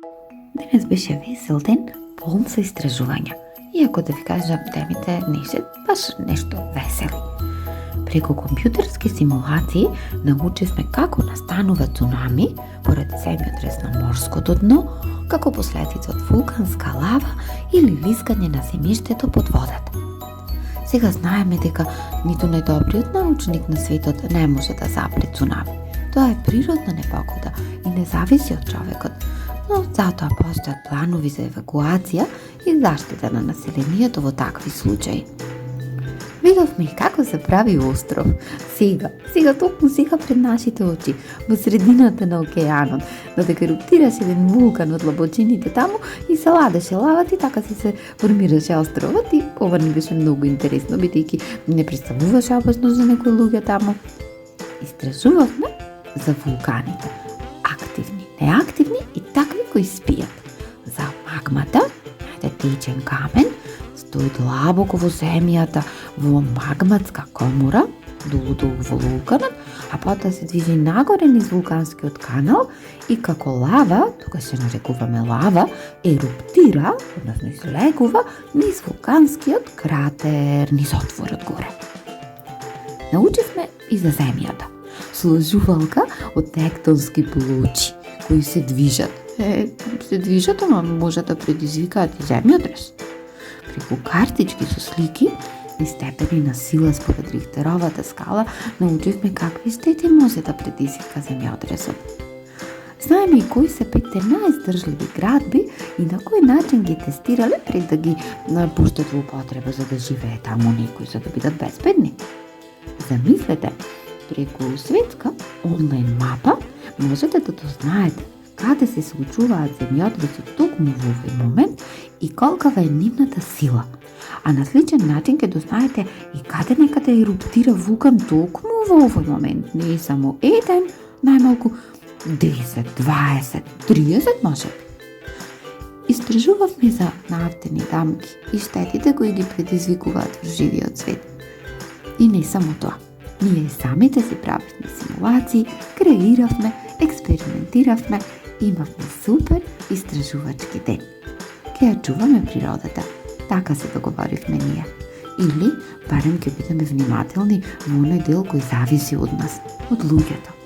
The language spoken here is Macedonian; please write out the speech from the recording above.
Денес беше весел ден, полн со истражувања. Иако да ви кажам, темите не се баш нешто весели. Преку компјутерски симулации научивме како настанува цунами поради земјотрес на морското дно, како последица од вулканска лава или лискање на земјиштето под водата. Сега знаеме дека ниту најдобриот научник на светот не може да запре цунами. Тоа е природна непогода и не зависи од човекот, но затоа постојат планови за евакуација и заштита на населението во такви случаи. Видовме и како се прави остров. Сега токму сега пред нашите очи, во средината на океанот, додека еруптираше еден вулкан од длабочините таму и се ладеше лавата и така се формираше островот и ова не беше многу интересно, бидејќи не представуваше опасност за некои луѓе таму. Истражувавме за вулканите, активни, неактивни и такви кои спијат. За магмата, течен камен, стои длабоко во земјата, во магматска комора, долу во вулканот, а потоа се движи нагоре низ вулканскиот канал и како лава, тогаш се нарекуваме лава, еруптира, односно излегува низ вулканскиот кратер, низ отворот горе. Научивме и за земјата. Сложувалка од тектонски плочи кои се движат. Се движат, ама може да предизвикаат и земјотрес. Преку картички со слики и степени на сила според Рихтеровата скала научивме какви штети може да предизвика земјотресот. Знаеме и кои се 5 најиздржливи градби и на кој начин ги тестирале пред да ги пуштат во употреба за да живее таму некои, за да бидат безбедни. Замислете, преку светска онлайн мапа можете да дознаете каде се случуваат земјотресот токму во овој момент и колкава е нивната сила. А на сличен начин ќе дознаете и каде некаде еруптира вулкан токму во овој момент. Не е само еден, најмалку 10, 20, 30 може би. Истражувавме за нафтени дамки и штетите кои ги предизвикуваат во живиот свет. И не само тоа. Ние самите си правивме симулации, креиравме, експериментиравме, имавме супер истражувачки ден. Ке ја чуваме природата, така се договоривме ние. Или барем ќе бидеме внимателни во оној дел кој зависи од нас, од луѓето.